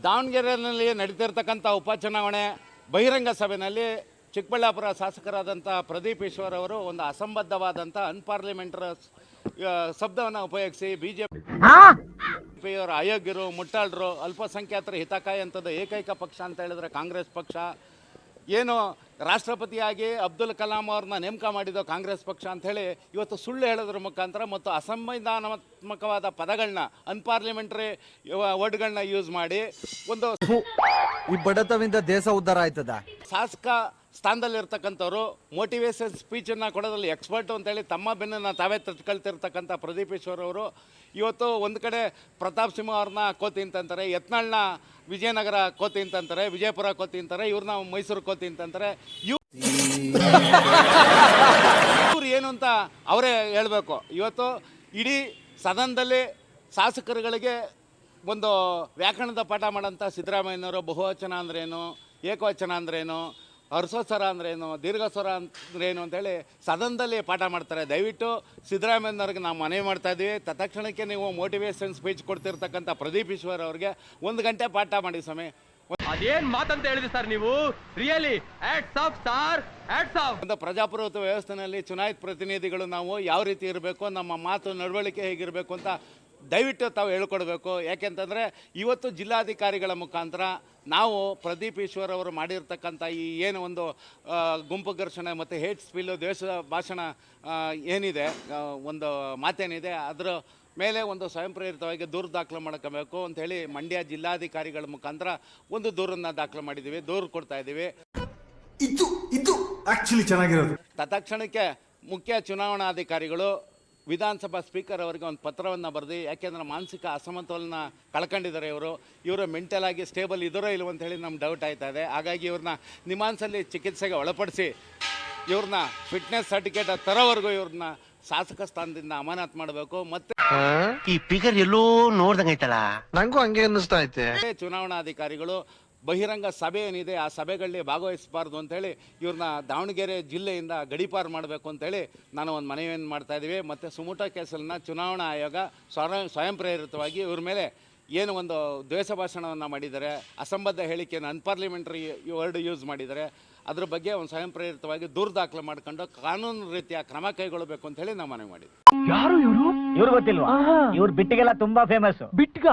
ದಾವಣಗೆರೆಯಲ್ಲಿ ನಡೀತಿರ್ತಕ್ಕಂಥ ಉಪಚುನಾವಣೆ ಬಹಿರಂಗ ಸಭೆಯಲ್ಲಿ ಚಿಕ್ಕಬಳ್ಳಾಪುರ ಶಾಸಕರಾದಂಥ ಪ್ರದೀಪ್ ಈಶ್ವರ್ ಅವರು ಒಂದು ಅಸಂಬದ್ಧವಾದಂಥ ಅನ್ಪಾರ್ಲಿಮೆಂಟರಿ ಶಬ್ದವನ್ನು ಉಪಯೋಗಿಸಿ ಬಿಜೆಪಿಯವರು ಅಯೋಗ್ಯರು, ಮುಟ್ಟಾಳರು, ಅಲ್ಪಸಂಖ್ಯಾತರ ಹಿತಕಾಯಂಥದ್ದು ಏಕೈಕ ಪಕ್ಷ ಅಂತ ಹೇಳಿದ್ರೆ ಕಾಂಗ್ರೆಸ್ ಪಕ್ಷ. ಏನು ರಾಷ್ಟ್ರಪತಿಯಾಗಿ ಅಬ್ದುಲ್ ಕಲಾಂ ಅವ್ರನ್ನ ನೇಮಕ ಮಾಡಿದ್ದು ಕಾಂಗ್ರೆಸ್ ಪಕ್ಷ ಅಂಥೇಳಿ ಇವತ್ತು ಸುಳ್ಳು ಹೇಳೋದ್ರ ಮುಖಾಂತರ ಮತ್ತು ಅಸಂವಿಧಾನಾತ್ಮಕವಾದ ಪದಗಳನ್ನ ಅನ್ಪಾರ್ಲಿಮೆಂಟರಿ ವರ್ಡ್ಗಳನ್ನ ಯೂಸ್ ಮಾಡಿ ಒಂದು ಈ ಬಡತವಿಂದ ದೇಶ ಉದ್ಧಾರ ಆಯ್ತದ. ಶಾಸಕ ಸ್ಥಾನದಲ್ಲಿರ್ತಕ್ಕಂಥವ್ರು ಮೋಟಿವೇಶನ್ ಸ್ಪೀಚನ್ನು ಕೊಡೋದ್ರಲ್ಲಿ ಎಕ್ಸ್ಪರ್ಟು ಅಂತೇಳಿ ತಮ್ಮ ಬೆನ್ನನ್ನು ತಾವೇ ತಟ್ಕೊಳ್ತಿರ್ತಕ್ಕಂಥ ಪ್ರದೀಪ್ ಈಶ್ವರ್ ಅವರು ಇವತ್ತು ಒಂದು ಕಡೆ ಪ್ರತಾಪ್ ಸಿಂಹ ಅವ್ರನ್ನ ಕೋತಿ ಅಂತಂತಾರೆ, ಯತ್ನಾಳ್ನ ವಿಜಯನಗರ ಕೋತಿ ಅಂತಂತಾರೆ, ವಿಜಯಪುರ ಕೋತಿ ಅಂತಾರೆ, ಇವ್ರನ್ನ ಮೈಸೂರು ಕೋತಿ ಅಂತಂತಾರೆ. ಇವ್ರು ಏನು ಅಂತ ಅವರೇ ಹೇಳಬೇಕು. ಇವತ್ತು ಇಡೀ ಸದನದಲ್ಲಿ ಶಾಸಕರುಗಳಿಗೆ ಒಂದು ವ್ಯಾಕರಣದ ಪಾಠ ಮಾಡೋಂಥ ಸಿದ್ದರಾಮಯ್ಯನವರು ಬಹುವಚನ ಅಂದ್ರೇನು, ಏಕವಚನ ಅಂದ್ರೇನು, ಹರ್ಸೋಸ್ವರ ಅಂದ್ರೇನು, ದೀರ್ಘಸ್ವರ ಅಂದ್ರೇನು ಅಂತೇಳಿ ಸದನದಲ್ಲಿ ಪಾಠ ಮಾಡ್ತಾರೆ. ದಯವಿಟ್ಟು ಸಿದ್ದರಾಮಯ್ಯನವ್ರಿಗೆ ನಾವು ಮನವಿ ಮಾಡ್ತಾ ಇದ್ದೀವಿ, ತತ್ಕ್ಷಣಕ್ಕೆ ನೀವು ಮೋಟಿವೇಶನ್ ಸ್ಪೀಚ್ ಕೊಡ್ತಿರ್ತಕ್ಕಂಥ ಪ್ರದೀಪ್ ಈಶ್ವರ್ ಅವ್ರಿಗೆ 1 ಗಂಟೆ ಪಾಠ ಮಾಡಿ ಸ್ವಾಮಿ. ಅದೇನ್ ಮಾತಂತ ಹೇಳಿದ್ರಿ ಸರ್ ನೀವು? Really hats off sir, hats off. ಒಂದು ಪ್ರಜಾಪ್ರಭುತ್ವ ವ್ಯವಸ್ಥೆಯಲ್ಲಿ ಚುನಾಯಿತ ಪ್ರತಿನಿಧಿಗಳು ನಾವು ಯಾವ ರೀತಿ ಇರಬೇಕು, ನಮ್ಮ ಮಾತು ನಡವಳಿಕೆ ಹೇಗಿರಬೇಕು ಅಂತ ದಯವಿಟ್ಟು ತಾವು ಹೇಳ್ಕೊಡ್ಬೇಕು. ಯಾಕೆಂತಂದರೆ ಇವತ್ತು ಜಿಲ್ಲಾಧಿಕಾರಿಗಳ ಮುಖಾಂತರ ನಾವು ಪ್ರದೀಪ್ ಈಶ್ವರ್ ಅವರು ಮಾಡಿರ್ತಕ್ಕಂಥ ಈ ಏನು ಒಂದು ಗುಂಪು ಘರ್ಷಣೆ ಮತ್ತು ಹೇಟ್ ಸ್ಪೀಲು ದ್ವೇಷ ಭಾಷಣ ಏನಿದೆ, ಒಂದು ಮಾತೇನಿದೆ, ಅದರ ಮೇಲೆ ಒಂದು ಸ್ವಯಂ ಪ್ರೇರಿತವಾಗಿ ದೂರು ದಾಖಲು ಮಾಡ್ಕೋಬೇಕು ಅಂಥೇಳಿ ಮಂಡ್ಯ ಜಿಲ್ಲಾಧಿಕಾರಿಗಳ ಮುಖಾಂತರ ಒಂದು ದೂರನ್ನು ದಾಖಲು ಮಾಡಿದ್ದೀವಿ, ದೂರು ಕೊಡ್ತಾ ಇದ್ದೀವಿ. ಇದು ಆಕ್ಚುಲಿ ಚೆನ್ನಾಗಿರೋದು. ತತ್ಕ್ಷಣಕ್ಕೆ ಮುಖ್ಯ ಚುನಾವಣಾಧಿಕಾರಿಗಳು ವಿಧಾನಸಭಾ ಸ್ಪೀಕರ್ ಅವರಿಗೆ ಒಂದು ಪತ್ರವನ್ನು ಬರೆದು, ಯಾಕೆಂದರೆ ಮಾನಸಿಕ ಅಸಮತೋಲನ ಕಳ್ಕೊಂಡಿದ್ದಾರೆ ಇವರು ಮೆಂಟಲ್ ಆಗಿ ಸ್ಟೇಬಲ್ ಇದರೋ ಇಲ್ವೋ ಅಂತ ಹೇಳಿ ನಮ್ಗೆ ಡೌಟ್ ಆಯ್ತಾ ಇದೆ. ಹಾಗಾಗಿ ಇವ್ರನ್ನ ನಿಮಾನ್ಸಲ್ಲಿ ಚಿಕಿತ್ಸೆಗೆ ಒಳಪಡಿಸಿ ಇವ್ರನ್ನ ಫಿಟ್ನೆಸ್ ಸರ್ಟಿಫಿಕೇಟ್ ತರೋವರೆಗೂ ಇವ್ರನ್ನ ಶಾಸಕ ಸ್ಥಾನದಿಂದ ಅಮಾನತ್ ಮಾಡಬೇಕು. ಮತ್ತೆ ಈ ಫಿಗರ್ ಎಲ್ಲೋ ನೋಡ್ದಂಗೈತಲ್ಲ, ನಂಗೂ ಹಂಗೆ ಅನ್ನಿಸ್ತಾ ಐತೆ. ಚುನಾವಣಾಧಿಕಾರಿಗಳು ಬಹಿರಂಗ ಸಭೆ ಏನಿದೆ ಆ ಸಭೆಗಳಲ್ಲಿ ಭಾಗವಹಿಸಬಾರ್ದು ಅಂತೇಳಿ ಇವ್ರನ್ನ ದಾವಣಗೆರೆ ಜಿಲ್ಲೆಯಿಂದ ಗಡೀಪಾರು ಮಾಡಬೇಕು ಅಂತೇಳಿ ನಾನು ಒಂದು ಮನವಿಯನ್ನು ಮಾಡ್ತಾಯಿದ್ದೀವಿ. ಮತ್ತು ಸುಮೋಟೋ ಕೇಸನ್ನು ಚುನಾವಣಾ ಆಯೋಗ ಸ್ವಯಂ ಪ್ರೇರಿತವಾಗಿ ಇವ್ರ ಮೇಲೆ ಏನು ಒಂದು ದ್ವೇಷ ಭಾಷಣವನ್ನು ಮಾಡಿದ್ದಾರೆ, ಅಸಂಬದ್ಧ ಹೇಳಿಕೆಯನ್ನು ಅನ್ಪಾರ್ಲಿಮೆಂಟರಿ ವರ್ಡ್ ಯೂಸ್ ಮಾಡಿದ್ದಾರೆ, ಅದ್ರ ಬಗ್ಗೆ ಒಂದು ಸ್ವಯಂ ಪ್ರೇರಿತವಾಗಿ ದೂರು ದಾಖಲೆ ಮಾಡ್ಕೊಂಡು ಕಾನೂನು ರೀತಿಯ ಕ್ರಮ ಕೈಗೊಳ್ಳಬೇಕು ಅಂತ ಹೇಳಿ ನಾವು ಮನವಿ ಮಾಡಿದ್ವಿ. ಯಾರು ಇವರು? ಇವ್ರು ಗೊತ್ತಿಲ್ವಾ? ಇವ್ರು ಬಿಟ್ಟಿಗೆಲ್ಲ ತುಂಬಾ ಫೇಮಸ್. ಬಿಟ್ಗ